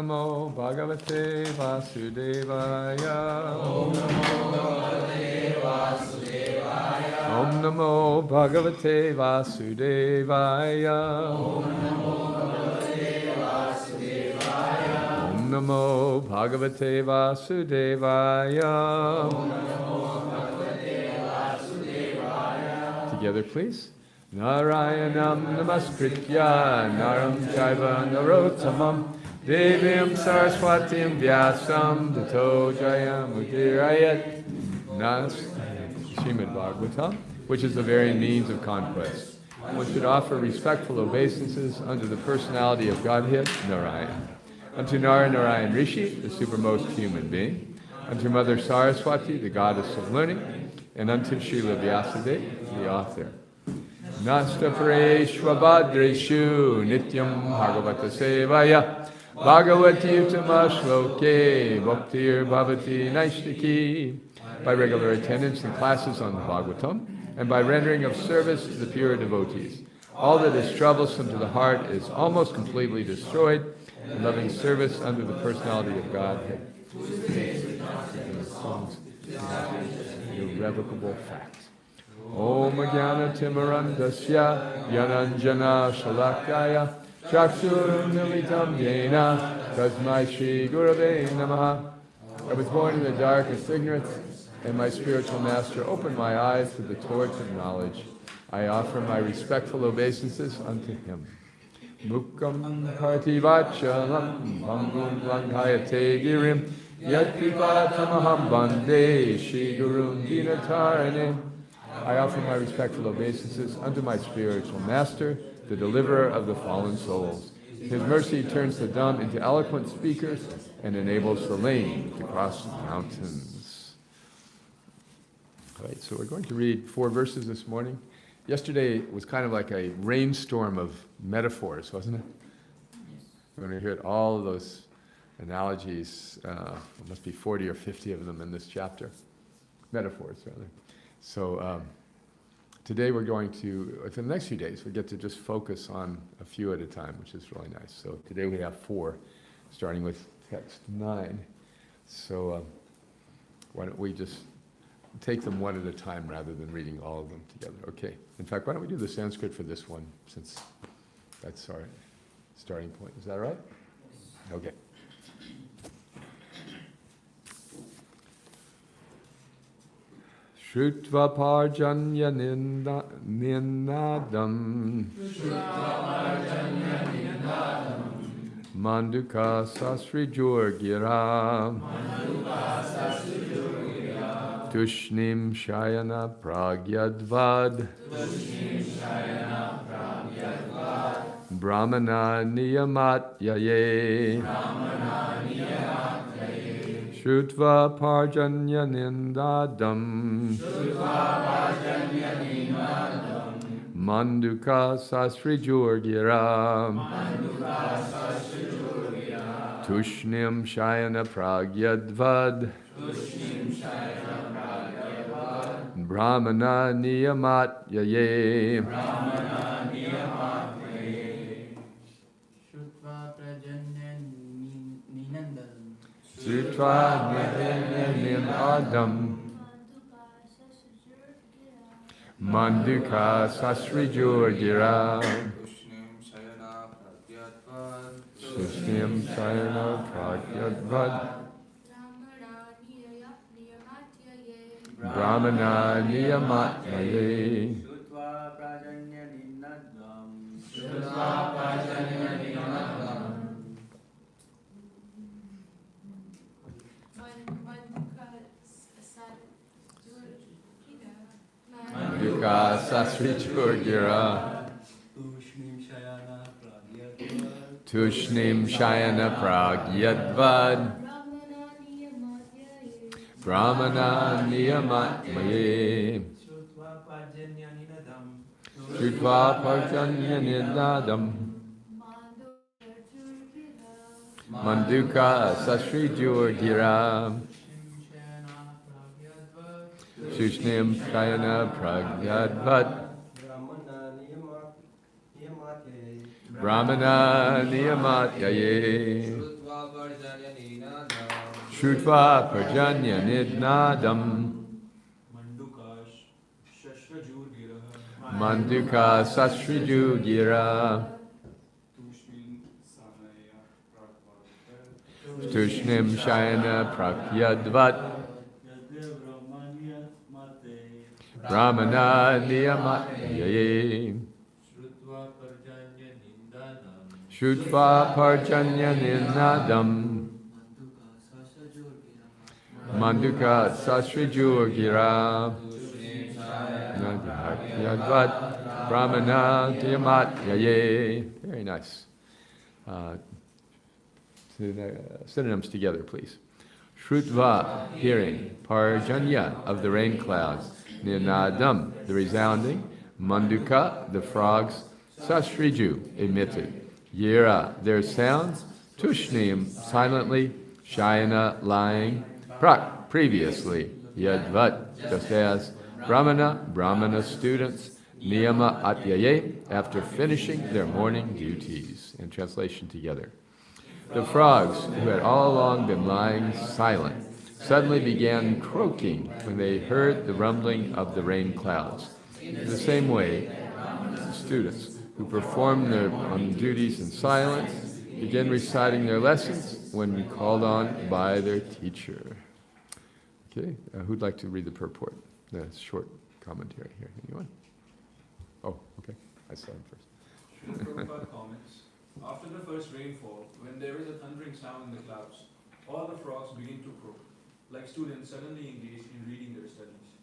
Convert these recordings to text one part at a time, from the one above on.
Namo Bhagavate Vasudevaya. Om Namo Bhagavate Vasudevaya. Om Namo Bhagavate Vasudevaya. Om Namo Bhagavate Vasudevaya. Om Namo Bhagavate Vasudevaya. Om Namo Bhagavate Vasudevaya. Together, please. Narayanam Namaskritya Naram Chaiva Narottamam Devim Saraswatim Vyasam Tato Jayam Udirayat Nas Srimad Bhagavatam, which is the very means of conquest. One should offer respectful obeisances unto the personality of Godhead, Narayan, unto Narayan Rishi, the supermost human being, unto Mother Saraswati, the goddess of learning, and unto Srila Vyasadeva, the author. Nasta Pareshvabhadreshu Nityam Bhagavata Sevaya Bhagavati Uttama Shloke Bhaktir Bhavati Naishtiki. By regular attendance in classes on the Bhagavatam and by rendering of service to the pure devotees. All that is troublesome to the heart is almost completely destroyed, and loving service under the personality of Godhead. Irrevocable fact. Om Jnana Timarandasya Yananjana Shalakaya Chakshurum Militam Yena Tasmai Shri Gurave Namaha. I was born in the darkest ignorance, and my spiritual master opened my eyes to the torch of knowledge. I offer my respectful obeisances unto him. Mukam Partivachalam Bangum Langhayate Girim Yat Kripatamaham Bande Shri Gurum Dinatarane. I offer my respectful obeisances unto my spiritual master, the deliverer of the fallen souls. His mercy turns the dumb into eloquent speakers and enables the lame to cross mountains. All right, so we're going to read 4 verses this morning. Yesterday was kind of like a rainstorm of metaphors, wasn't it? Yes. We're going to hear all of those analogies. There must be 40 or 50 of them in this chapter. Metaphors, rather. So today we're going to, for the next few days, we get to just focus on a few at a time, which is really nice. So today we have 4, starting with text 9. So why don't we just take them one at a time rather than reading all of them together. Okay. In fact, why don't we do the Sanskrit for this one, since that's our starting point. Is that right? Okay. Shrutva parjanya ninadam Manduka sasrijur gira Tushnim shayana pragyadvad Brahmana niyamat yaye Shrutva parjanya nindadam Manduka sasrijur gira Tushnim shayana pragyadvad Brahmana niyamat yaye Shrutva prajanya ninandam Sutva Nidhin Adam Manduka Sasrijur Gira Sushnim Sayana Pragyadvad Brahmana Niyamat Yaye Shrutva prajanya ninandam Manduka Sasrijur Gira Tushnim Shayana Pragyadvad Brahmana Niyamat Yaye Shrutva Parjanya Nidadam Manduka Sasrijur Gira Sushnim Shayana Pragyadvat Brahmana Niyamat Yaye Shrutva Parjanya Nidnadam Manduka Sasriju Gira Tushnim Shayana Prakyadvat Brahmana Niyamatyaye Shrutva Parjanya Nidnadam Manduka Sasriju Gira Yadvat Brahmana Tiyamatyaye. Very nice. Synonyms together, please. Shrutva, hearing. Parjanya, of the rain clouds. Ninadam, the resounding. Manduka, the frogs. Sasriju, emitted. Yira, their sounds. Tushnim, silently. Shayana, lying. Prak, previously. Yadvat, just as. Brahmana students, niyama atyaye, after finishing their morning duties. And translation together. The frogs, who had all along been lying silent, suddenly began croaking when they heard the rumbling of the rain clouds. In the same way, the students, who performed their duties in silence, began reciting their lessons when called on by their teacher. Okay, who'd like to read the purport? The short commentary here. Anyone? Oh, okay. I saw him first. Srila Prabhupada comments, after the first rainfall, when there is a thundering sound in the clouds, all the frogs begin to croak, like students suddenly engaged in reading their studies.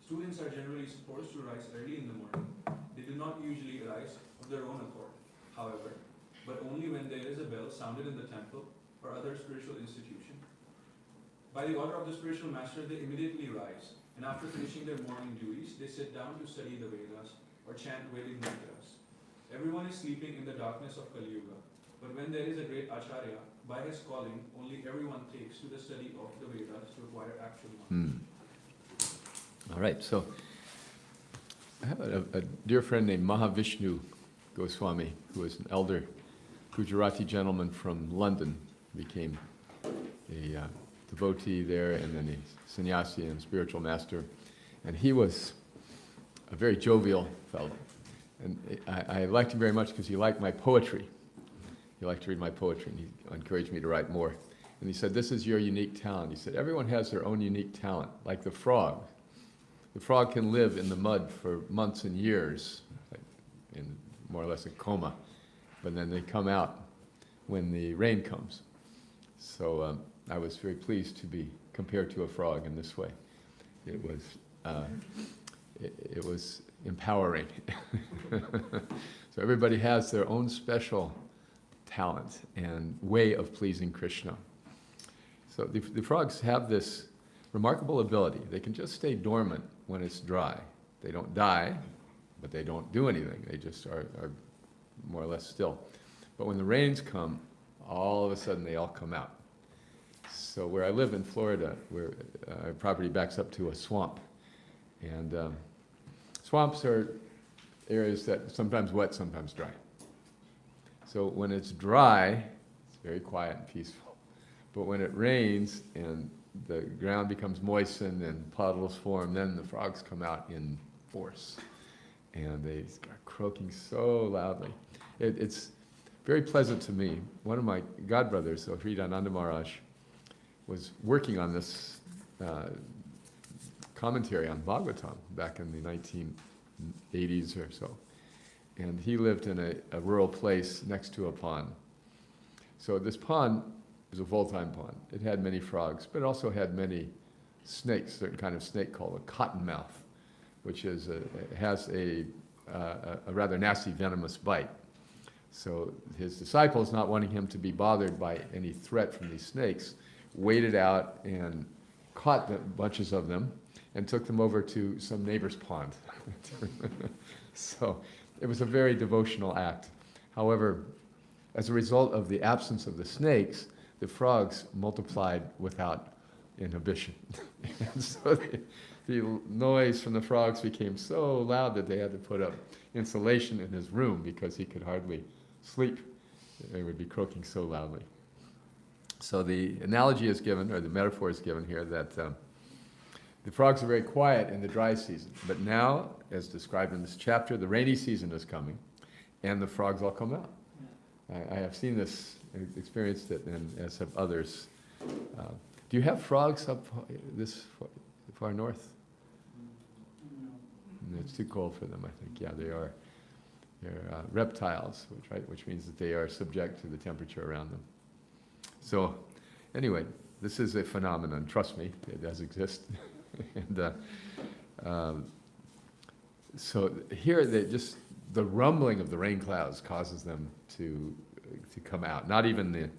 Students are generally supposed to rise early in the morning. They do not usually rise of their own accord, however, but only when there is a bell sounded in the temple or other spiritual institution. By the order of the spiritual master, they immediately rise, and after finishing their morning duties, they sit down to study the Vedas or chant Vedic mantras. Everyone is sleeping in the darkness of Kali Yuga, but when there is a great Acharya, by his calling, only everyone takes to the study of the Vedas to acquire actual knowledge. All right, so I have a dear friend named Mahavishnu Goswami, who was an elder Gujarati gentleman from London, became a devotee there, and then a sannyasi and spiritual master. And he was a very jovial fellow. And I liked him very much because he liked my poetry. He liked to read my poetry, and he encouraged me to write more. And he said, this is your unique talent. He said, everyone has their own unique talent, like the frog. The frog can live in the mud for months and years, in more or less a coma, but then they come out when the rain comes. So I was very pleased to be compared to a frog in this way. It was empowering. So everybody has their own special talent and way of pleasing Krishna. So the frogs have this remarkable ability. They can just stay dormant when it's dry. They don't die, but they don't do anything. They just are more or less still. But when the rains come, all of a sudden they all come out. So where I live in Florida, where our property backs up to a swamp. And swamps are areas that sometimes wet, sometimes dry. So when it's dry, it's very quiet and peaceful. But when it rains and the ground becomes moistened and puddles form, then the frogs come out in force. And they start croaking so loudly. It's very pleasant to me. One of my godbrothers, Hridananda Maharaj, was working on this commentary on Bhagavatam back in the 1980s or so. And he lived in a rural place next to a pond. So this pond was a full-time pond. It had many frogs, but it also had many snakes, a certain kind of snake called a cottonmouth, which has a rather nasty venomous bite. So his disciples, not wanting him to be bothered by any threat from these snakes, waded out and caught bunches of them and took them over to some neighbor's pond. So it was a very devotional act. However, as a result of the absence of the snakes, the frogs multiplied without inhibition. And so the noise from the frogs became so loud that they had to put up insulation in his room because he could hardly sleep. They would be croaking so loudly. So the analogy is given, or the metaphor is given here, that the frogs are very quiet in the dry season. But now, as described in this chapter, the rainy season is coming, and the frogs all come out. I have seen this, experienced it, and as have others. Do you have frogs up this far north? No, it's too cold for them, I think. Yeah, they are. They're reptiles, which means that they are subject to the temperature around them. So, anyway, this is a phenomenon. Trust me, it does exist. And so here, the rumbling of the rain clouds causes them to come out. Not even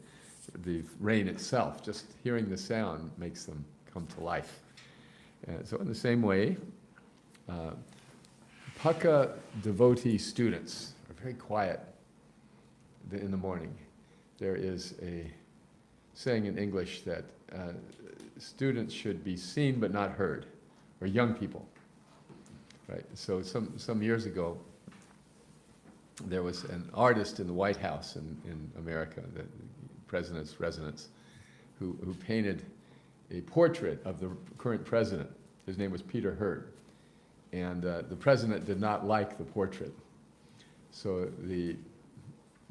the rain itself, just hearing the sound makes them come to life. So in the same way, Paka devotee students are very quiet in the morning. There is a saying in English that students should be seen but not heard, or young people. Right. So some years ago, there was an artist in the White House in America, the president's residence, who painted a portrait of the current president. His name was Peter Hurd. And the president did not like the portrait. So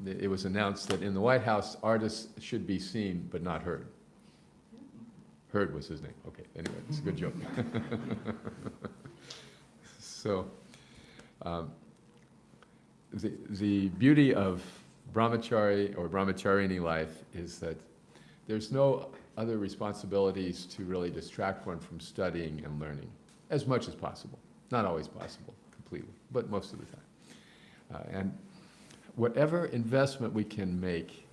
it was announced that in the White House, artists should be seen but not heard. Hurd was his name. Okay, anyway, it's a good joke. So the beauty of brahmachari or brahmacharini life is that there's no other responsibilities to really distract one from studying and learning, as much as possible. Not always possible completely, but most of the time. And whatever investment we can make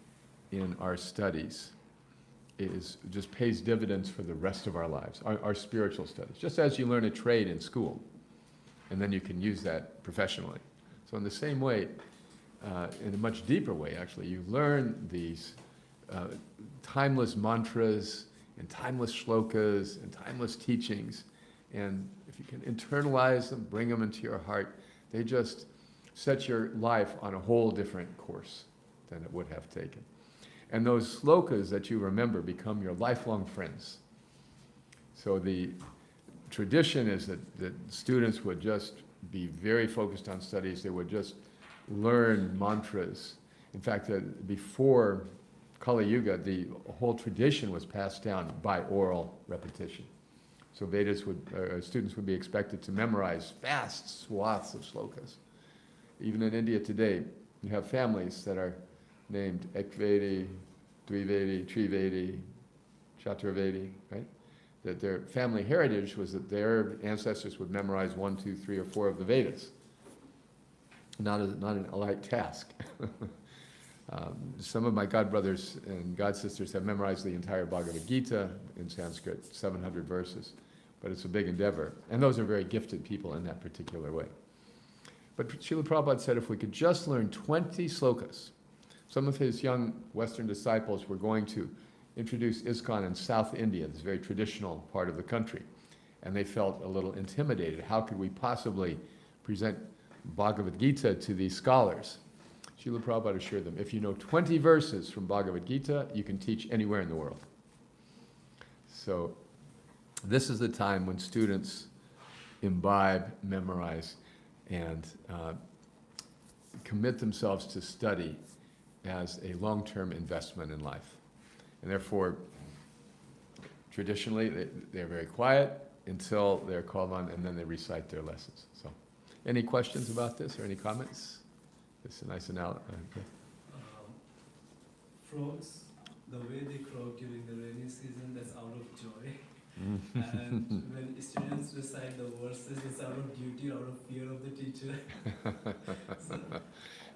in our studies just pays dividends for the rest of our lives, our spiritual studies, just as you learn a trade in school, and then you can use that professionally. So in the same way, in a much deeper way actually, you learn these timeless mantras and timeless shlokas and timeless teachings, and if you can internalize them, bring them into your heart, they just set your life on a whole different course than it would have taken. And those slokas that you remember become your lifelong friends. So the tradition is that students would just be very focused on studies. They would just learn mantras. In fact, before Kali Yuga, the whole tradition was passed down by oral repetition. So students would be expected to memorize vast swaths of slokas. Even in India today, you have families that are named Ekvedi, Dvivedi, Trivedi, Chaturvedi, right? That their family heritage was that their ancestors would memorize 1, 2, 3, or 4 of the Vedas. Not a light task. Some of my godbrothers and godsisters have memorized the entire Bhagavad Gita in Sanskrit, 700 verses, but it's a big endeavor. And those are very gifted people in that particular way. But Srila Prabhupada said if we could just learn 20 slokas, some of his young Western disciples were going to introduce ISKCON in South India, this very traditional part of the country, and they felt a little intimidated. How could we possibly present Bhagavad Gita to these scholars? Srila Prabhupada assured them, if you know 20 verses from Bhagavad Gita, you can teach anywhere in the world. So this is the time when students imbibe, memorize, and commit themselves to study as a long-term investment in life. And therefore, traditionally, they're very quiet until they're called on, and then they recite their lessons. So, any questions about this or any comments? It's a nice analogy. Frogs, the way they croak during the rainy season, that's out of joy. And when students recite the verses, it's out of duty, out of fear of the teacher.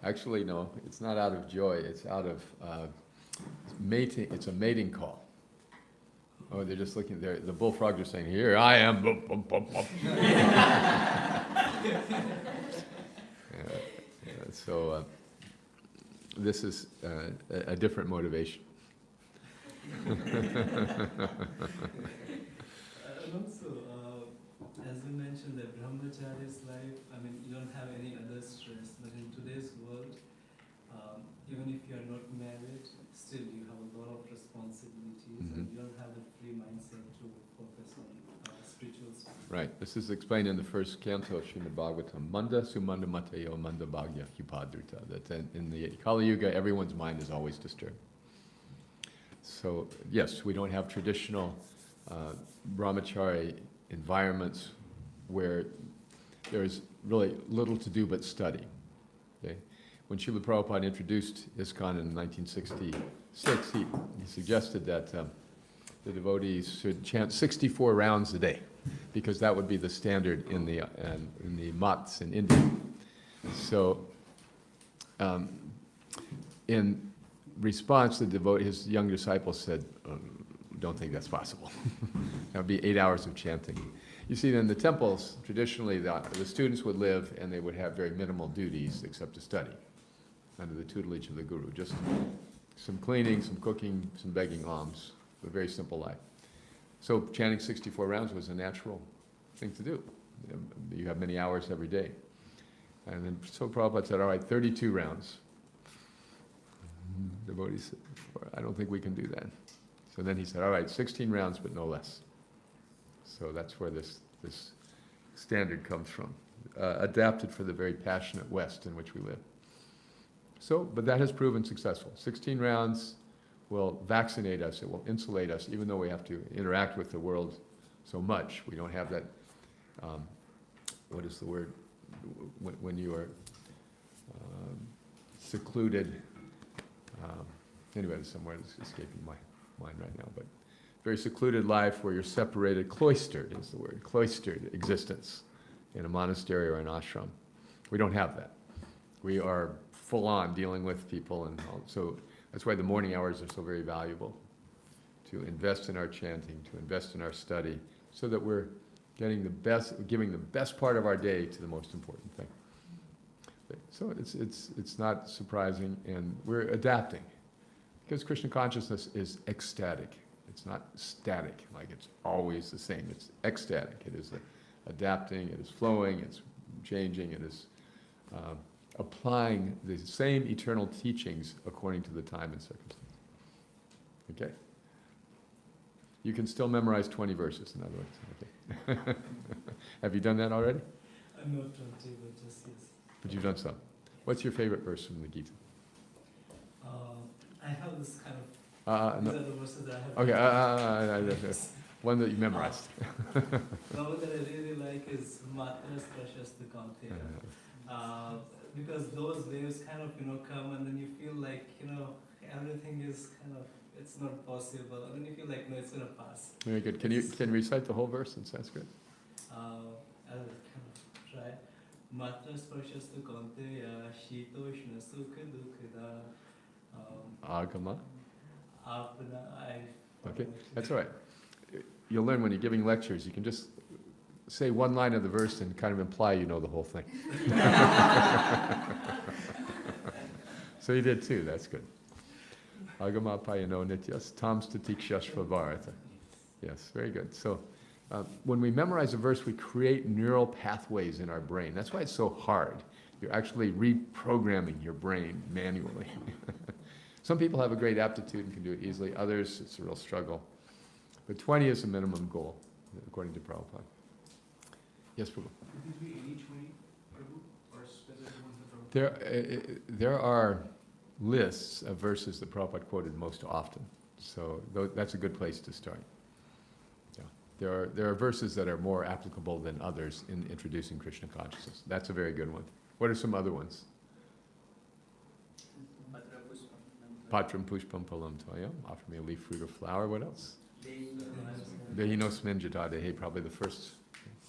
Actually, no, it's not out of joy. It's out of mating. It's a mating call. Oh, they're just looking there. The bullfrogs are saying, "Here I am." So this is a different motivation. And also, as you mentioned, that brahmachari's life, I mean, you don't have any other stress. But in today's world, even if you are not married, still you have a lot of responsibility. responsibilities, Mhm. and you don't have the free mindset to focus on spiritual stuff. Right. This is explained in the first canto of Srimad Bhagavatam. Manda sumanda matayo manda bhagya hipadrita. That in the Kali Yuga, everyone's mind is always disturbed. So yes, we don't have traditional brahmachari environments where there's really little to do but study. Okay? When Srila Prabhupada introduced ISKCON in 1966, he suggested that the devotees should chant 64 rounds a day, because that would be the standard in the mats in India. So, in response, his young disciples said, "Don't think that's possible." That would be 8 hours of chanting. You see, in the temples, traditionally, the students would live and they would have very minimal duties except to study under the tutelage of the guru. Just some cleaning, some cooking, some begging alms. A very simple life. So chanting 64 rounds was a natural thing to do. You have many hours every day. And then so Prabhupada said, all right, 32 rounds. Devotees said, I don't think we can do that. So then he said, all right, 16 rounds, but no less. So that's where this standard comes from, adapted for the very passionate West in which we live. So, but that has proven successful. 16 rounds will vaccinate us, it will insulate us, even though we have to interact with the world so much. We don't have that, what is the word, when you are secluded, anyway, there's somewhere that's escaping my mind right now, but very secluded life where you're separated, cloistered is the word, cloistered existence in a monastery or an ashram. We don't have that. We are full on dealing with people, and so that's why the morning hours are so very valuable, to invest in our chanting, to invest in our study, so that we're getting the best, giving the best part of our day to the most important thing. So it's not surprising, and we're adapting, because Krishna consciousness is ecstatic. It's not static, like it's always the same. It's ecstatic. It is adapting, it is flowing, it's changing, it is applying the same eternal teachings according to the time and circumstance. Okay? You can still memorize 20 verses, in other words. Okay. Have you done that already? I'm not 20, but just yes. But you've done some. What's your favorite verse from the Gita? I have this kind of, No. these are the verses that I have. Okay, one that you memorized. The one that I really like is Matras Prashasta Kanteya. Because those waves kind of, come, and then you feel like, everything is kind of, it's not possible. And then you feel like, no, it's going to pass. Very good. Can you recite the whole verse in Sanskrit? I'll kind of try. Matras Prashasta Kanteya, Shitoshna Sukha Dukkha. Agama. I Okay, that's all right. You'll learn when you're giving lectures, you can just say one line of the verse and kind of imply you know the whole thing. So you did too, that's good. Agama payano nityas tam statikshashva bharata. Yes, very good. So when we memorize a verse, we create neural pathways in our brain. That's why it's so hard. You're actually reprogramming your brain manually. Some people have a great aptitude and can do it easily. Others, it's a real struggle. But 20 is the minimum goal, according to Prabhupada. Yes, Prabhu? Could these be any 20, Prabhu, or specific ones that Prabhupada? There are lists of verses that Prabhupada quoted most often. So that's a good place to start. Yeah. There are verses that are more applicable than others in introducing Krishna consciousness. That's a very good one. What are some other ones? Patram pushpam palam toyam. Offer me a leaf, fruit, or flower. What else? Dehinosmin jatadehe, probably the first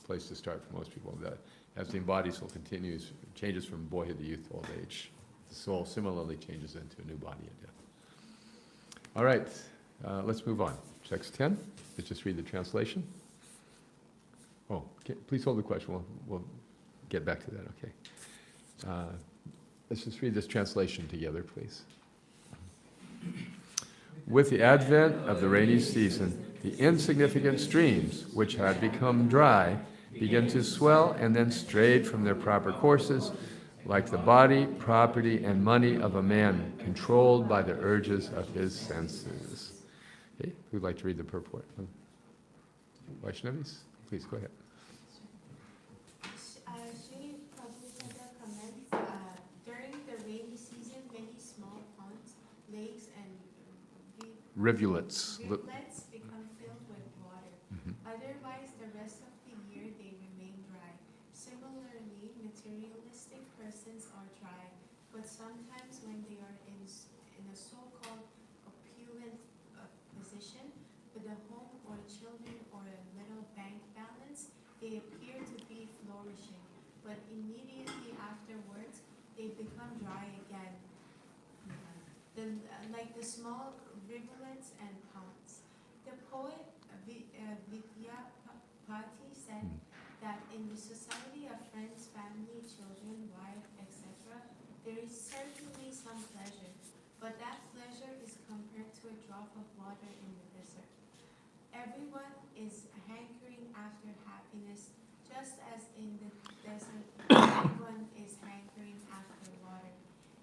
place to start for most people. That as the embodied soul continues, changes from boyhood to youth, old age, the soul similarly changes into a new body at death. All right, let's move on. Text 10. Let's just read the translation. Oh, okay, please hold the question. We'll get back to that. Okay. Let's just read this translation together, please. With the advent of the rainy season, the insignificant streams, which had become dry, begin to swell and then strayed from their proper courses, like the body, property, and money of a man controlled by the urges of his senses. Okay, who'd like to read the purport? Vaishnavis, please go ahead. Shri Prabhupada comments, during the rainy season, many small ponds, lakes, and Rivulets. rivulets become filled with water. Mhm. Otherwise, the rest of the year, they remain dry. Similarly, materialistic persons are dry, but sometimes when they are in a so-called opulent position, with a home or children or a little bank balance, they appear to be flourishing, but immediately afterwards, they become dry again, like the small rivulets and ponds. The poet Vidyapati said that in the society of friends, family, children, wife, etc., there is certainly some pleasure, but that pleasure is compared to a drop of water in the desert. Everyone is hankering after happiness, just as in the desert everyone is hankering after water.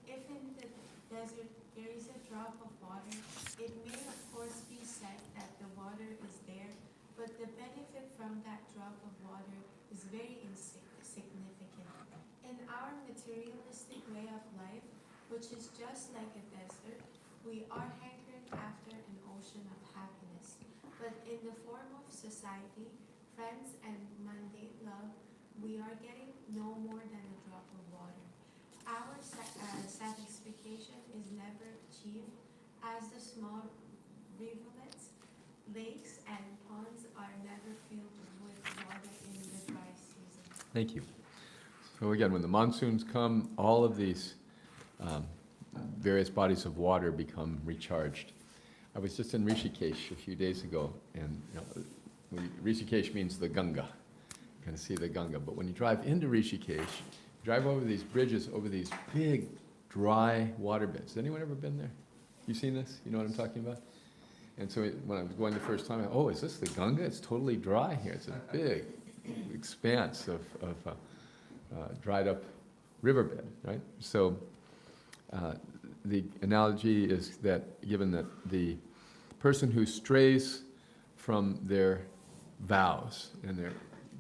If in the desert there is a drop of water, it may of course be said that the water is there, but the benefit from that drop of water is very insignificant. In our materialistic way of life, which is just like a desert, we are hankering after an ocean of happiness. But in the form of society, friends, and mundane love, we are getting no more than a drop of water. Our satisfaction is never achieved, as the small rivulets, lakes, and ponds are never filled with water in the dry season. Thank you. So again, when the monsoons come, all of these various bodies of water become recharged. I was just in Rishikesh a few days ago, and Rishikesh means the Ganga. You kind of see the Ganga. But when you drive into Rishikesh, you drive over these bridges, over these big, dry waterbeds. Has anyone ever been there? You seen this? You know what I'm talking about? And so when I was going the first time, is this the Ganga? It's totally dry here. It's a big expanse of dried up riverbed, right? So the analogy is that given that the person who strays from their vows and their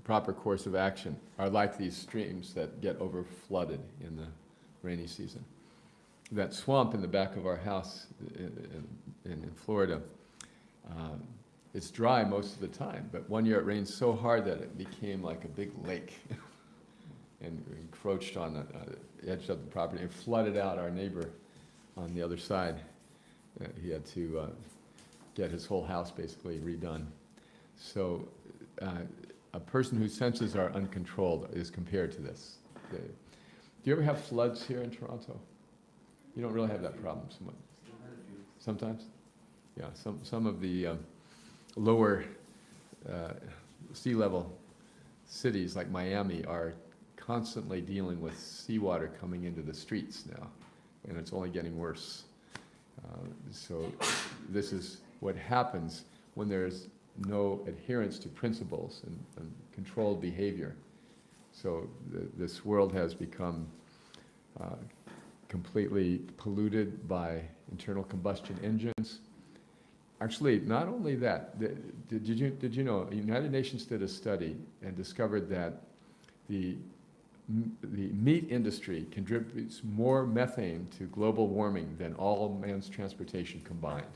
proper course of action are like these streams that get over flooded in the rainy season. That swamp in the back of our house in Florida, it's dry most of the time, but one year it rained so hard that it became like a big lake and encroached on the edge of the property and flooded out our neighbor on the other side. He had to get his whole house basically redone. So a person whose senses are uncontrolled is compared to this. Do you ever have floods here in Toronto? You don't really have that problem so much. Sometimes? Yeah, some of the lower sea level cities like Miami are constantly dealing with seawater coming into the streets now, and it's only getting worse. So this is what happens when there's no adherence to principles and controlled behavior. So this world has become completely polluted by internal combustion engines. Actually, not only that, did you know, the United Nations did a study and discovered that the meat industry contributes more methane to global warming than all man's transportation combined.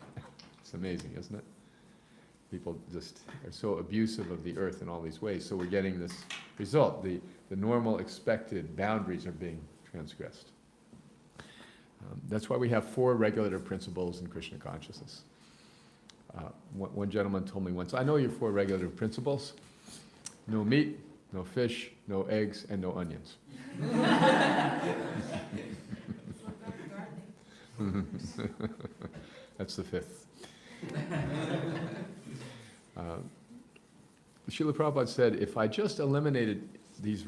It's amazing, isn't it? People just are so abusive of the earth in all these ways, so we're getting this result. The normal expected boundaries are being transgressed. That's why we have 4 regulative principles in Krishna consciousness. One gentleman told me once, I know your 4 regulative principles: no meat, no fish, no eggs, and no onions. That's the 5th. Srila Prabhupada said, if I just eliminated these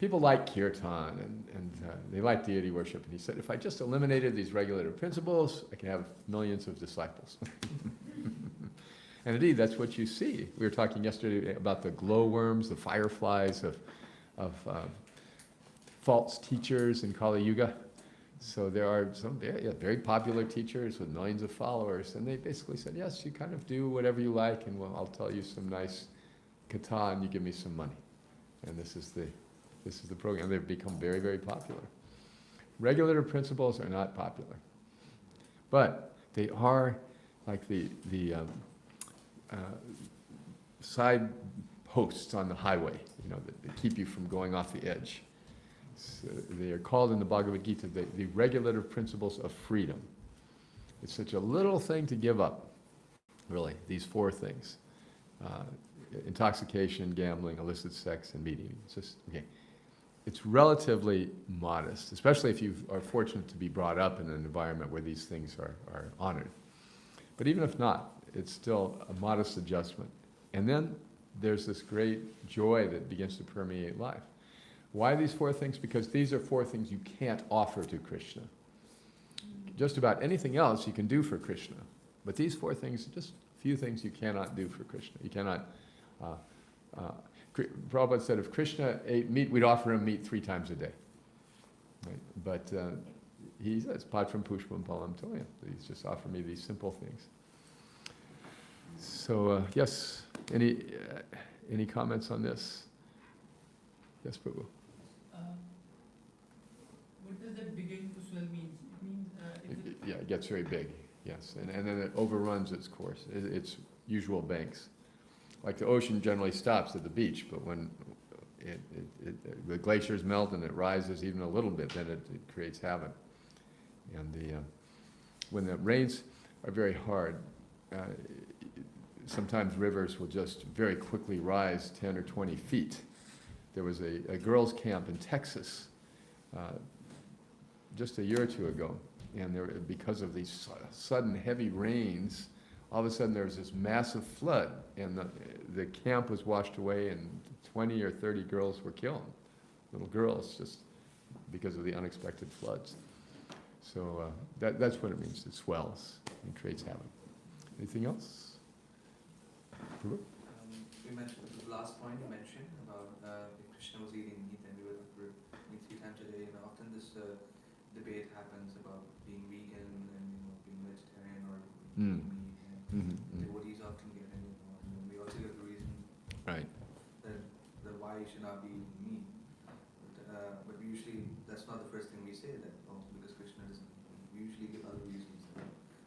people like kirtan and they like deity worship, and he said, if I just eliminated these regulative principles, I could have millions of disciples. And indeed, that's what you see. We were talking yesterday about the glowworms, the fireflies of false teachers in Kali Yuga. So there are some very popular teachers with millions of followers, and they basically said, yes, you kind of do whatever you like, and I'll tell you some nice kata, and you give me some money. And this is the program. They've become very, very popular. Regulative principles are not popular, but they are like the side posts on the highway, that keep you from going off the edge. So they are called in the Bhagavad Gita the regulative principles of freedom. It's such a little thing to give up, really, these four things. Intoxication, gambling, illicit sex, and meat eating. It's just, okay. It's relatively modest, especially if you are fortunate to be brought up in an environment where these things are honored. But even if not, it's still a modest adjustment. And then there's this great joy that begins to permeate life. Why these four things? Because these are four things you can't offer to Krishna. Just about anything else you can do for Krishna. But these four things, just a few things you cannot do for Krishna. You cannot... Prabhupada said if Krishna ate meat, we'd offer him meat 3 times a day. Right? But he says, Patram Pushpam Palam Toyam. He's just offered me these simple things. So, yes, any comments on this? Yes, Prabhu. What does that begin to swell mean? It means Yeah, it gets very big, yes. And then it overruns its course, its usual banks. Like the ocean generally stops at the beach, but when the glaciers melt and it rises even a little bit, then it creates havoc. And when the rains are very hard, sometimes rivers will just very quickly rise 10 or 20 feet. There was a girls' camp in Texas just a year or two ago, and because of these sudden heavy rains, all of a sudden there was this massive flood, and the camp was washed away, and 20 or 30 girls were killed, little girls, just because of the unexpected floods. So that's what it means. It swells and creates havoc. Anything else? We mentioned the last point you mentioned about if Krishna was eating meat, then we would offer meat 3 times a day. And often this debate happens about being vegan and being vegetarian or eating meat. Devotees often get it, and we also give the reason Right. that why you should not be eating meat. But we usually, that's not the first thing we say, that because Krishna doesn't. We usually give other reasons.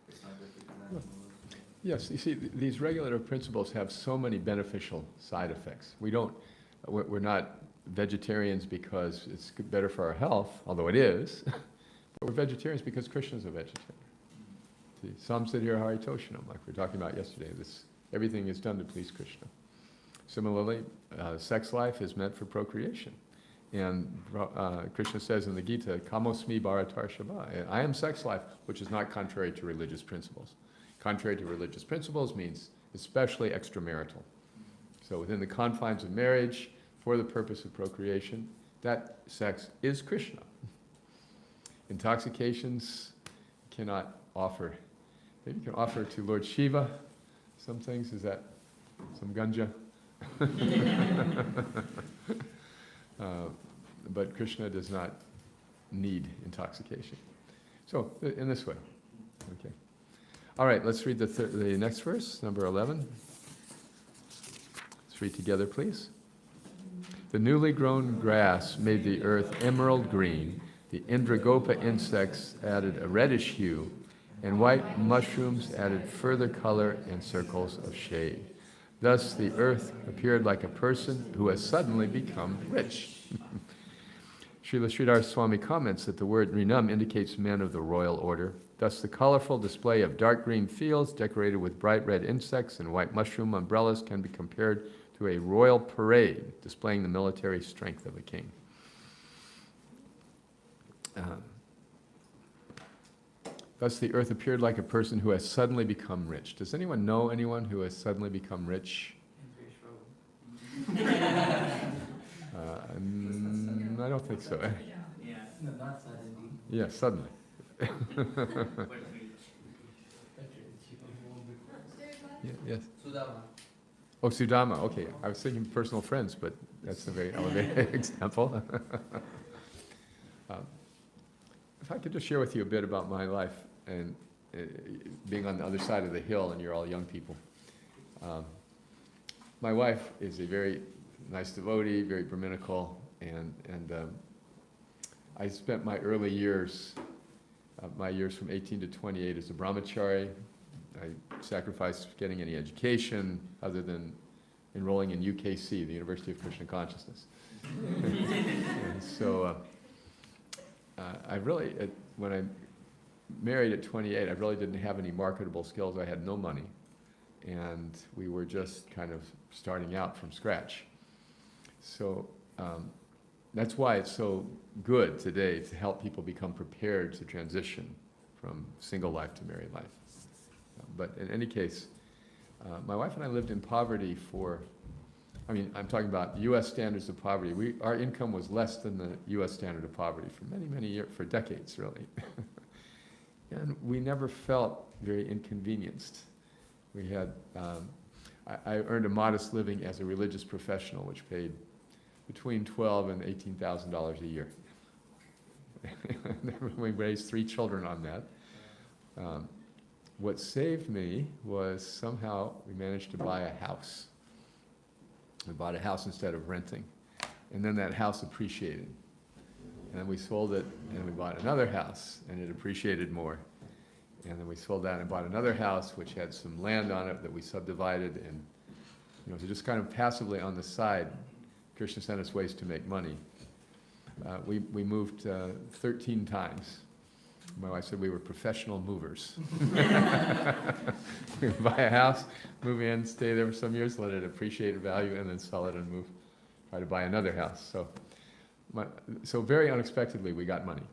It's not just because Yes, you see, these regulative principles have so many beneficial side effects. We're not vegetarians because it's better for our health, although it is, but we're vegetarians because Krishna's a vegetarian. See, Samsiddhir Haritoshanam, like we were talking about yesterday, everything is done to please Krishna. Similarly, sex life is meant for procreation. And Krishna says in the Gita, Kamosmi Bharatar Shaba, I am sex life, which is not contrary to religious principles. Contrary to religious principles means especially extramarital. So within the confines of marriage, for the purpose of procreation, that sex is Krishna. Intoxications cannot offer. Maybe you can offer to Lord Shiva some things. Is that some ganja? But Krishna does not need intoxication. So, in this way. Okay. All right, let's read the next verse, number 11. Let's read together, please. The newly grown grass made the earth emerald green. The Indragopa insects added a reddish hue, and white mushrooms added further color and circles of shade. Thus the earth appeared like a person who has suddenly become rich. Srila Sridhar Swami comments that the word Rinam indicates men of the royal order. Thus the colorful display of dark green fields decorated with bright red insects and white mushroom umbrellas can be compared to a royal parade displaying the military strength of a king. Thus the earth appeared like a person who has suddenly become rich. Does anyone know anyone who has suddenly become rich? I don't think so. yeah, no, not suddenly. Yeah, suddenly. Yeah, yes. Sudama. Oh, Sudama. Okay, I was thinking personal friends, but that's a very elevated example. if I could just share with you a bit about my life and being on the other side of the hill, and you're all young people. My wife is a very nice devotee, very Brahminical, and I spent my early years, my years from 18 to 28 as a brahmachari. I sacrificed getting any education other than enrolling in UKC, the University of Krishna Consciousness. And so I really, when I married at 28, I really didn't have any marketable skills. I had no money, and we were just kind of starting out from scratch. So that's why it's so good today to help people become prepared to transition from single life to married life. But in any case, my wife and I lived in poverty for, I mean, I'm talking about U.S. standards of poverty. Our income was less than the U.S. standard of poverty for many, many years, for decades, really. And we never felt very inconvenienced. We had, I earned a modest living as a religious professional, which paid between $12,000 and $18,000 a year. We raised 3 children on that. What saved me was somehow we managed to buy a house. We bought a house instead of renting. And then that house appreciated. And then we sold it and we bought another house and it appreciated more. And then we sold that and bought another house which had some land on it that we subdivided, and so just kind of passively on the side, Krishna sent us ways to make money. We moved 13 times. My wife said we were professional movers. We would buy a house, move in, stay there for some years, let it appreciate in value, and then sell it and move, try to buy another house. So very unexpectedly, we got money.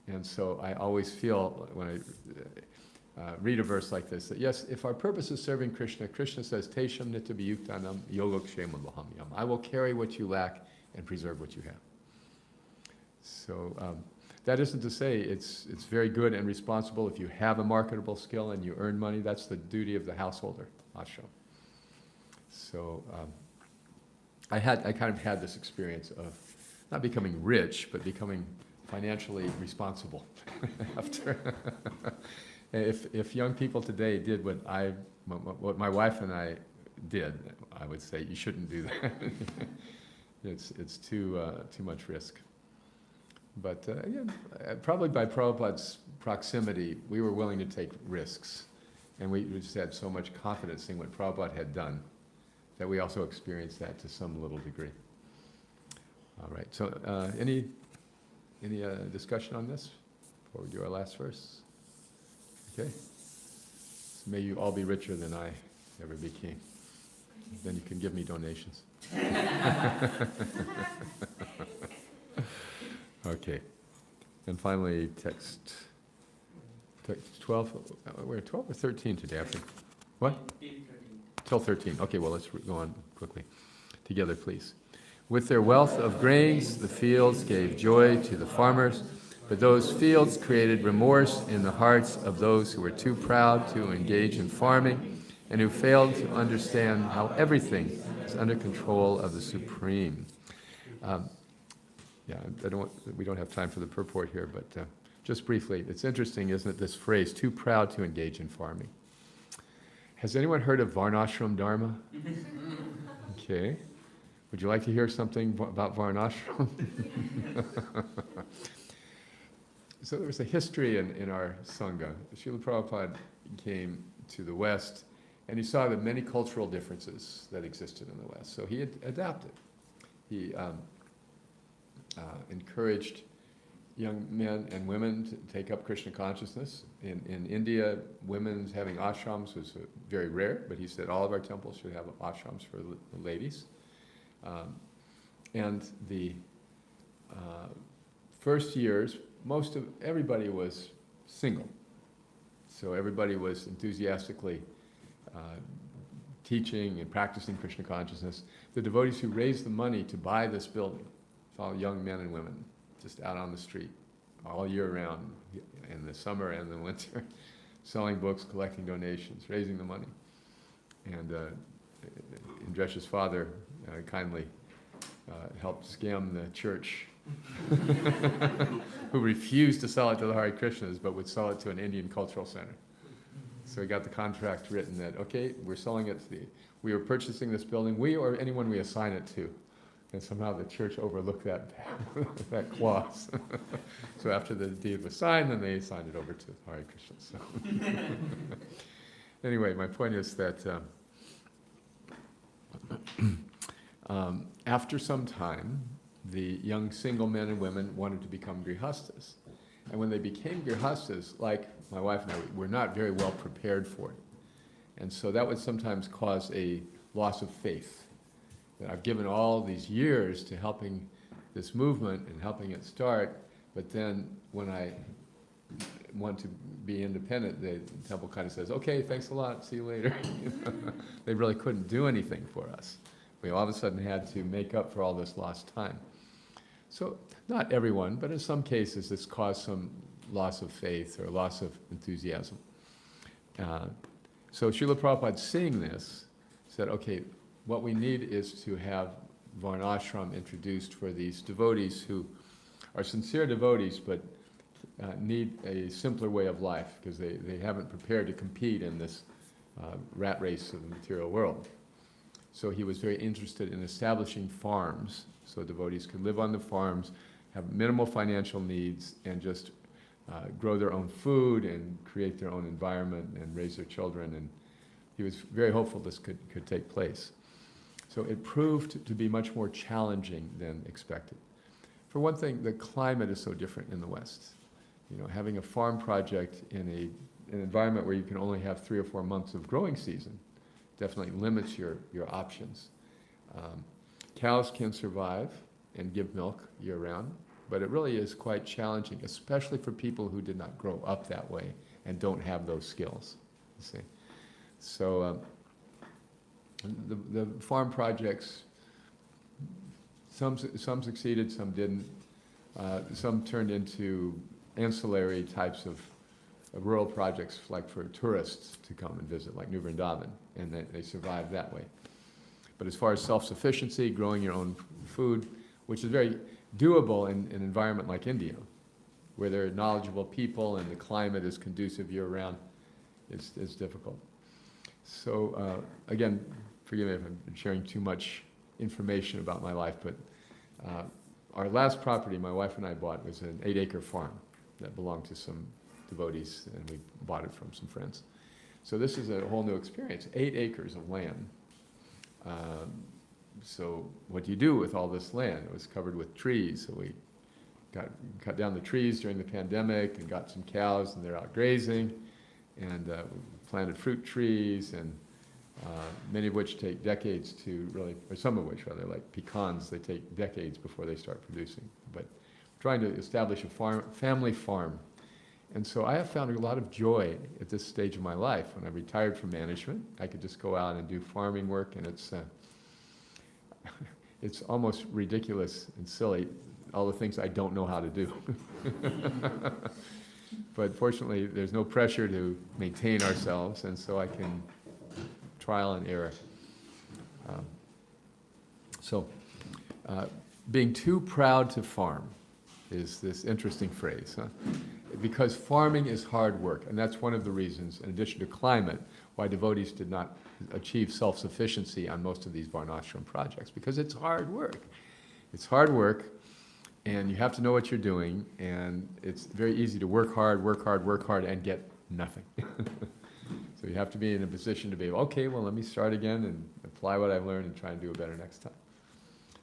And so I always feel when I read a verse like this, that yes, if our purpose is serving Krishna, Krishna says, Tesham nitabhayuktanam yogakshema lahamyam. I will carry what you lack and preserve what you have. So that isn't to say it's very good and responsible if you have a marketable skill and you earn money. That's the duty of the householder, ashram. So I kind of had this experience of not becoming rich, but becoming financially responsible after. If young people today did what my wife and I did, I would say you shouldn't do that. It's too much risk. But again, probably by Prabhupada's proximity, we were willing to take risks, and we just had so much confidence in what Prabhupada had done that we also experienced that to some little degree. All right. So any discussion on this before we do our last verse? Okay. So may you all be richer than I ever became. Then you can give me donations. Okay. And finally, text 12. We're 12 or 13 today, I think. What? Till 13. Okay, well, let's go on quickly. Together, please. With their wealth of grains, the fields gave joy to the farmers, but those fields created remorse in the hearts of those who were too proud to engage in farming and who failed to understand how everything is under control of the Supreme. We don't have time for the purport here, but just briefly, it's interesting, isn't it, this phrase, too proud to engage in farming. Has anyone heard of Varnashram Dharma? Okay. Would you like to hear something about Varnashram? So there was a history in our Sangha. Srila Prabhupada came to the West, and he saw the many cultural differences that existed in the West. So he adapted. He encouraged young men and women to take up Krishna consciousness. In India, women having ashrams was very rare, but he said all of our temples should have ashrams for the ladies. And the first years, everybody was single. So everybody was enthusiastically teaching and practicing Krishna consciousness. The devotees who raised the money to buy this building, all young men and women, just out on the street all year round, in the summer and the winter, selling books, collecting donations, raising the money. And Indresha's father kindly helped scam the church who refused to sell it to the Hare Krishnas, but would sell it to an Indian cultural center. So he got the contract written that, okay, we're selling it to we are purchasing this building, we or anyone we assign it to. And somehow the church overlooked that, that clause. So after the deed was signed, then they signed it over to Hare Krishna. So. Anyway, my point is that after some time, the young single men and women wanted to become grihastas. And when they became grihastas, like my wife and I, were not very well prepared for it. And so that would sometimes cause a loss of faith. That I've given all these years to helping this movement and helping it start, but then when I want to be independent, the temple kind of says, okay, thanks a lot, see you later. They really couldn't do anything for us. We all of a sudden had to make up for all this lost time. So not everyone, but in some cases this caused some loss of faith or loss of enthusiasm. So Srila Prabhupada, seeing this, said, okay, what we need is to have varnashram introduced for these devotees who are sincere devotees but need a simpler way of life because they haven't prepared to compete in this rat race of the material world. So he was very interested in establishing farms so devotees could live on the farms, have minimal financial needs, and just grow their own food and create their own environment and raise their children. And he was very hopeful this could take place. So it proved to be much more challenging than expected. For one thing, the climate is so different in the West. You know, having a farm project in an environment where you can only have 3 or 4 months of growing season definitely limits your options. Cows can survive and give milk year-round, but it really is quite challenging, especially for people who did not grow up that way and don't have those skills, you see. So the farm projects, some succeeded, some didn't. Some turned into ancillary types of rural projects, like for tourists to come and visit, like New Vrindavan, and they survived that way. But as far as self-sufficiency, growing your own food, which is very doable in an environment like India, where there are knowledgeable people and the climate is conducive year-round, it's difficult. So again, forgive me if I'm sharing too much information about my life, but our last property my wife and I bought was an 8-acre farm that belonged to some devotees, and we bought it from some friends. So this is a whole new experience, 8 acres of land. So what do you do with all this land? It was covered with trees, so we cut down the trees during the pandemic and got some cows, and they're out grazing, and planted fruit trees, and many of which take decades to really, or some of which rather, like pecans, they take decades before they start producing. But trying to establish a family farm. And so I have found a lot of joy at this stage of my life. When I retired from management, I could just go out and do farming work, and it's almost ridiculous and silly, all the things I don't know how to do. But fortunately, there's no pressure to maintain ourselves, and so I can trial and error. Being too proud to farm is this interesting phrase, huh? Because farming is hard work, and that's one of the reasons, in addition to climate, why devotees did not achieve self-sufficiency on most of these varnashram projects, because it's hard work. It's hard work, and you have to know what you're doing, and it's very easy to work hard, and get nothing. So you have to be in a position to be able, okay, well, let me start again and apply what I've learned and try and do it better next time.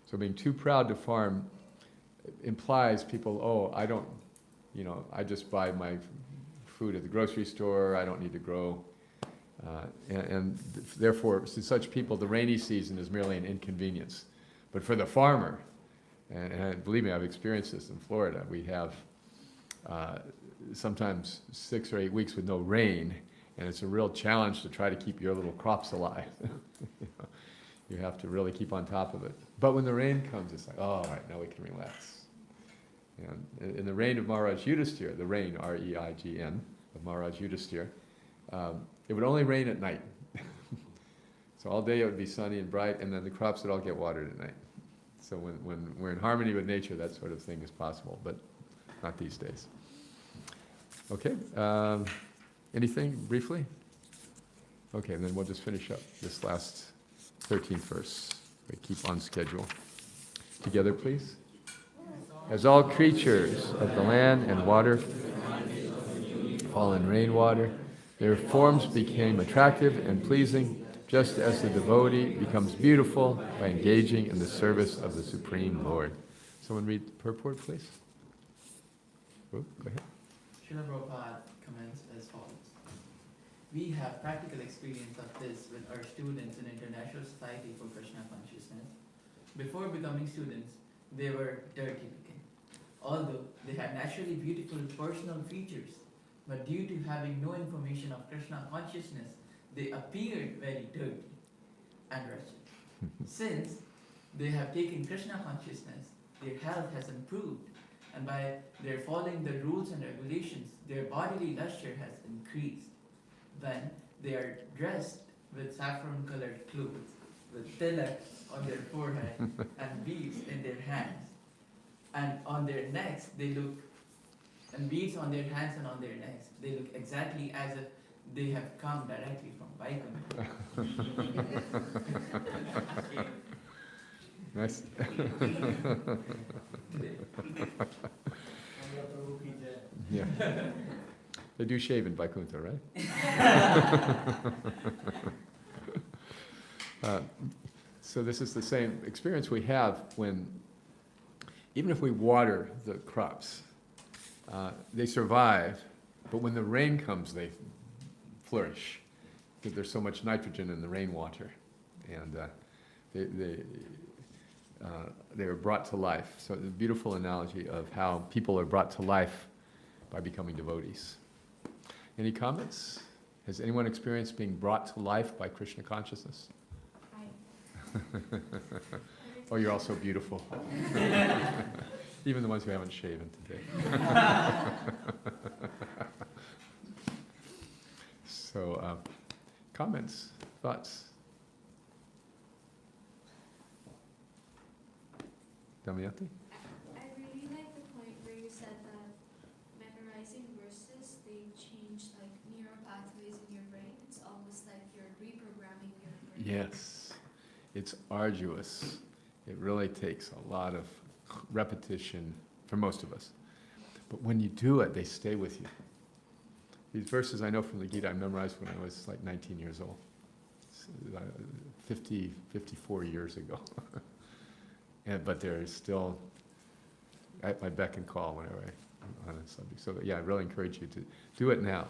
So being too proud to farm implies people, oh, I don't, I just buy my food at the grocery store, I don't need to grow. And therefore, to such people, the rainy season is merely an inconvenience. But for the farmer, and believe me, I've experienced this in Florida, we have sometimes 6 or 8 weeks with no rain, and it's a real challenge to try to keep your little crops alive. You have to really keep on top of it. But when the rain comes, it's like, oh, all right, now we can relax. And in the reign of Maharaj Yudhisthira, the reign, R-E-I-G-N, of Maharaj Yudhisthira, it would only rain at night. So all day it would be sunny and bright, and then the crops would all get watered at night. So when we're in harmony with nature, that sort of thing is possible, but not these days. Okay, anything briefly? Okay, and then we'll just finish up this last 13th verse. We keep on schedule. Together, please. As all creatures of the land and water fall in rainwater, their forms became attractive and pleasing, just as the devotee becomes beautiful by engaging in the service of the Supreme Lord. Someone read the purport, please. Oh, go ahead. Srila Prabhupada comments as follows. We have practical experience of this with our students in International Society for Krishna Consciousness. Before becoming students, they were dirty looking. Although they had naturally beautiful personal features, but due to having no information of Krishna consciousness, they appeared very dirty and wretched. Since they have taken Krishna consciousness, their health has improved, and by their following the rules and regulations, their bodily luster has increased. Then they are dressed with saffron-colored clothes, with tilak on their forehead and beads in their hands, and on their necks they look, and beads on their hands and on their necks. They look exactly as if they have come directly from Vaikuntha. Nice. Yeah. They do shave in Vaikuntha, right? So this is the same experience we have when, even if we water the crops, they survive, but when the rain comes, they flourish, because there's so much nitrogen in the rainwater, and they are brought to life. So it's a beautiful analogy of how people are brought to life by becoming devotees. Any comments? Has anyone experienced being brought to life by Krishna consciousness? Oh, you're all so beautiful. Even the ones who haven't shaven today. So, comments, thoughts? Damayanti? I really like the point where you said that memorizing verses, they change like neural pathways in your brain. It's almost like you're reprogramming your brain. Yes, it's arduous. It really takes a lot of repetition for most of us. But when you do it, they stay with you. These verses I know from the Gita, I memorized when I was like 19 years old. 54 years ago. But they're still at my beck and call whenever I'm on a subject. So yeah, I really encourage you to do it now.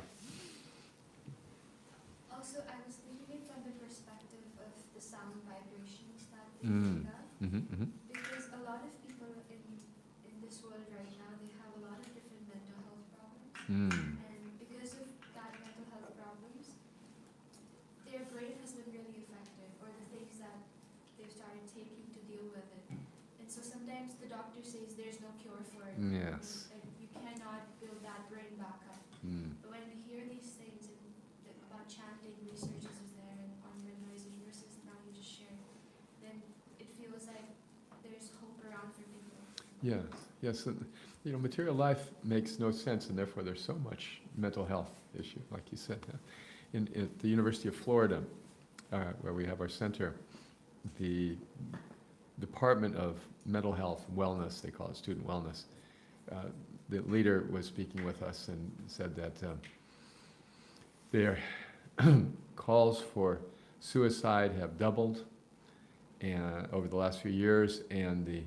Also, I was thinking it from the perspective of the sound vibrations that they pick up. Because a lot of people in this world right now, they have a lot of different mental health problems. And because of that mental health problems, their brain has been really affected, or the things that they've started taking to deal with it. And so sometimes the doctor says there's no cure for it. Yes. And you cannot build that brain back up. But when we hear these things about chanting, researches is there, and on memorizing verses now you just share, then it feels like there's hope around for people. Yes, yes. You know, material life makes no sense, and therefore there's so much mental health issue, like you said. At the University of Florida, where we have our center, the Department of Mental Health and Wellness, they call it student wellness, the leader was speaking with us and said that their calls for suicide have doubled over the last few years, and the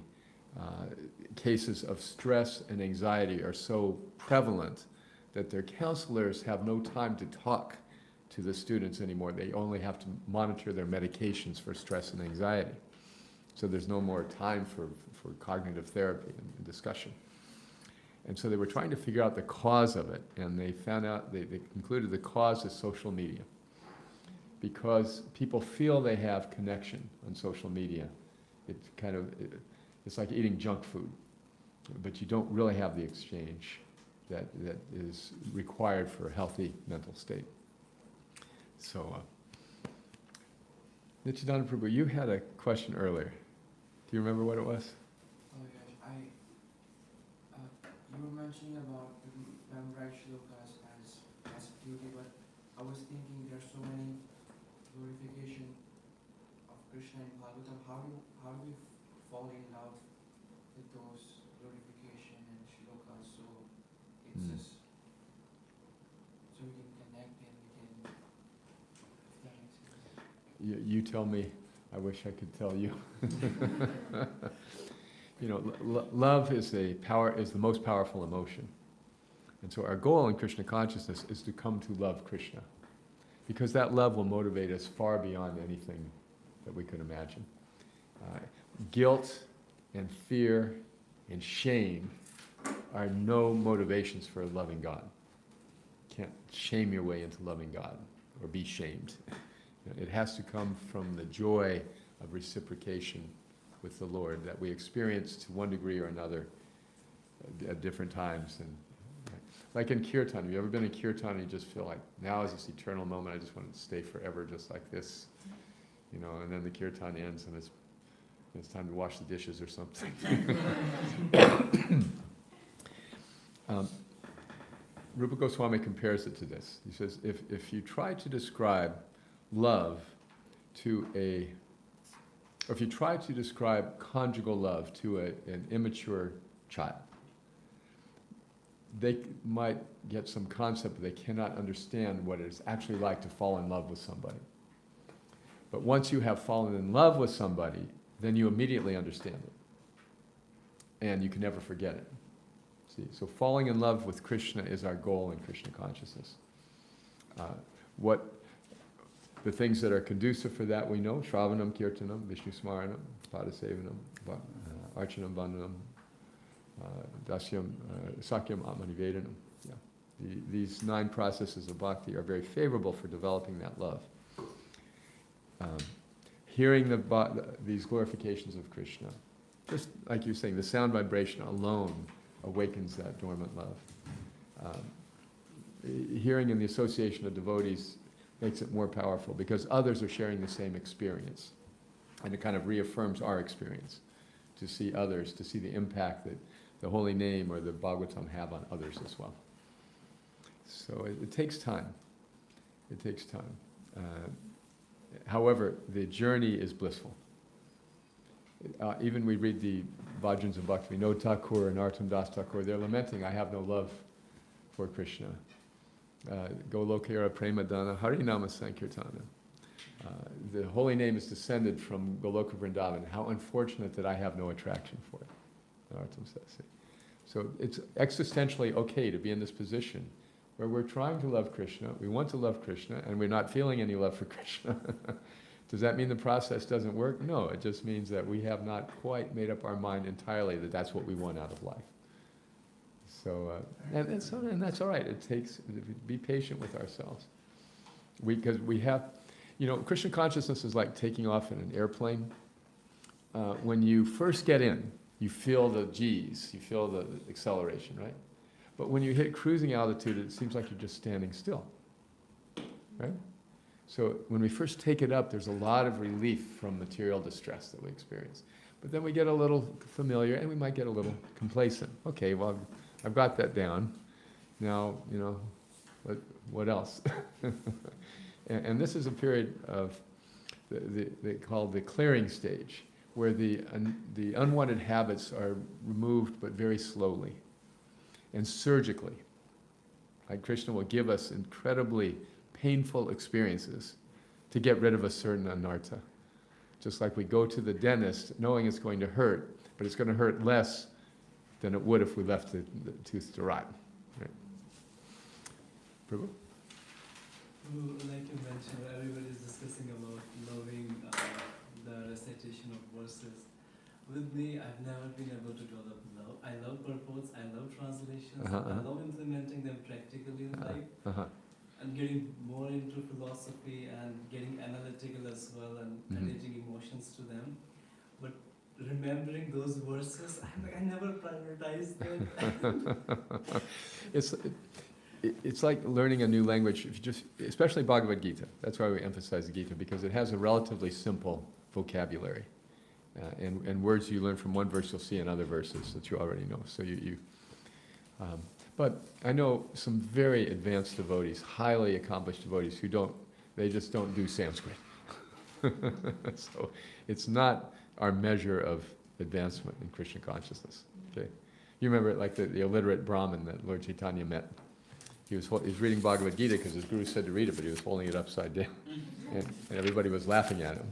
cases of stress and anxiety are so prevalent that their counselors have no time to talk to the students anymore. They only have to monitor their medications for stress and anxiety. So there's no more time for cognitive therapy and discussion. And so they were trying to figure out the cause of it, and they found out, they concluded the cause is social media. Because people feel they have connection on social media. It's like eating junk food, but you don't really have the exchange that is required for a healthy mental state. So, Nityananda Prabhu, you had a question earlier. you remember what it was? Oh yes, you were mentioning about memorize shlokas as duty, but I was thinking there's so many glorification of Krishna in Bhagavatam. How do we fall in love with those glorification and shlokas? So it's just so we can connect and we can. If that makes sense. You tell me. I wish I could tell you. You know, love is the most powerful emotion. And so our goal in Krishna consciousness is to come to love Krishna. Because that love will motivate us far beyond anything that we could imagine. Guilt and fear and shame are no motivations for loving God. You can't shame your way into loving God or be shamed. It has to come from the joy of reciprocation with the Lord that we experience to one degree or another at different times. And like in kirtan, have you ever been in kirtan and you just feel like, now is this eternal moment, I just want to stay forever just like this, you know, and then the kirtan ends and it's time to wash the dishes or something. Rupa Goswami compares it to this. He says, if you try to describe love if you try to describe conjugal love to an immature child, they might get some concept, but they cannot understand what it's actually like to fall in love with somebody. But once you have fallen in love with somebody, then you immediately understand it. And you can never forget it. See, so falling in love with Krishna is our goal in Krishna consciousness. The things that are conducive for that we know: Shravanam, Kirtanam, Vishnu Smaranam, Padasevanam, Archanam, Vandanam, Dasyam, Sakyam, Atmanivedanam. Yeah. These 9 processes of bhakti are very favorable for developing that love. Hearing these glorifications of Krishna, just like you're saying, the sound vibration alone awakens that dormant love. Hearing in the association of devotees makes it more powerful because others are sharing the same experience. And it kind of reaffirms our experience to see others, to see the impact that the holy name or the Bhagavatam have on others as well. So it takes time. It takes time. However, the journey is blissful. Even we read the Bhajans of Bhakti, Vinod Thakur and Artam Das Thakur, they're lamenting, I have no love for Krishna. Golokera Premadana Harinama Sankirtana. The holy name is descended from Goloka Vrindavan. How unfortunate that I have no attraction for it. Artam says. So it's existentially okay to be in this position where we're trying to love Krishna, we want to love Krishna, and we're not feeling any love for Krishna. Does that mean the process doesn't work? No, it just means that we have not quite made up our mind entirely that that's what we want out of life. So, and that's all right. It takes, be patient with ourselves. Because we have, you know, Krishna consciousness is like taking off in an airplane. When you first get in, you feel the G's, you feel the acceleration, right? But when you hit cruising altitude, it seems like you're just standing still, right? So when we first take it up, there's a lot of relief from material distress that we experience. But then we get a little familiar and we might get a little complacent. Okay, well, I've got that down. Now, you know, what else? and this is a period of, they call the clearing stage, where the unwanted habits are removed, but very slowly and surgically. Like Krishna will give us incredibly painful experiences to get rid of a certain anartha. Just like we go to the dentist knowing it's going to hurt, but it's going to hurt less than it would if we left the tooth to rot. Right? Prabhu? Like you mentioned, everybody's discussing about loving the recitation of verses. With me, I've never been able to develop love. I love purports, I love translations, I love implementing them practically in life, and getting more into philosophy and getting analytical as well and attaching emotions to them. But remembering those verses, I'm like, I never prioritized them. It's like learning a new language, if you just, especially Bhagavad Gita. That's why we emphasize the Gita, because it has a relatively simple vocabulary. And words you learn from one verse, you'll see in other verses that you already know. So but I know some very advanced devotees, highly accomplished devotees they just don't do Sanskrit. So it's not our measure of advancement in Krishna consciousness. Okay, you remember like the illiterate Brahmin that Lord Chaitanya met. He was reading Bhagavad Gita because his guru said to read it, but he was holding it upside down, and everybody was laughing at him.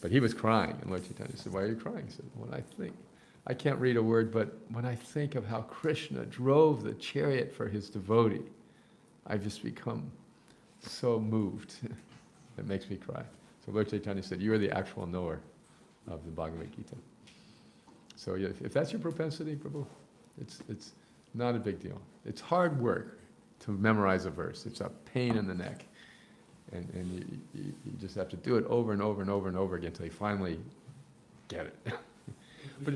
But he was crying, and Lord Chaitanya said, "Why are you crying?" He said, "When I can't read a word, but when I think of how Krishna drove the chariot for his devotee, I've just become so moved. It makes me cry." So Lord Chaitanya said, "You are the actual knower of the Bhagavad Gita." So if that's your propensity, Prabhu, it's not a big deal. It's hard work to memorize a verse. It's a pain in the neck. And you just have to do it over and over and over and over again until you finally get it. But,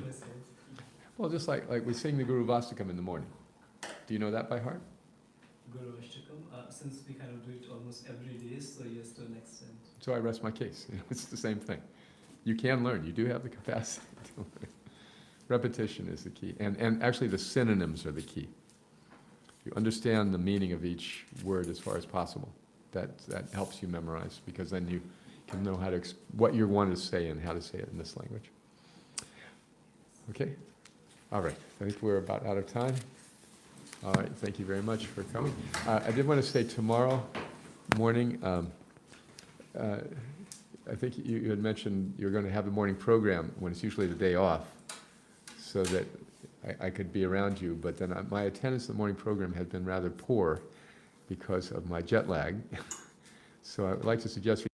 well, just like we sing the Guru Vastakam in the morning. Do you know that by heart? Guru Ashtakam, since we kind of do it almost every day, so yes, to an extent. So I rest my case. It's the same thing. You can learn. You do have the capacity to learn. Repetition is the key. And actually the synonyms are the key. You understand the meaning of each word as far as possible. That helps you memorize, because then you can know how to what you want to say and how to say it in this language. Okay? All right. I think we're about out of time. All right. Thank you very much for coming. I did want to say tomorrow morning, I think you had mentioned you're going to have the morning program when it's usually the day off, so that I could be around you. But then my attendance at the morning program has been rather poor because of my jet lag. So I would like to suggest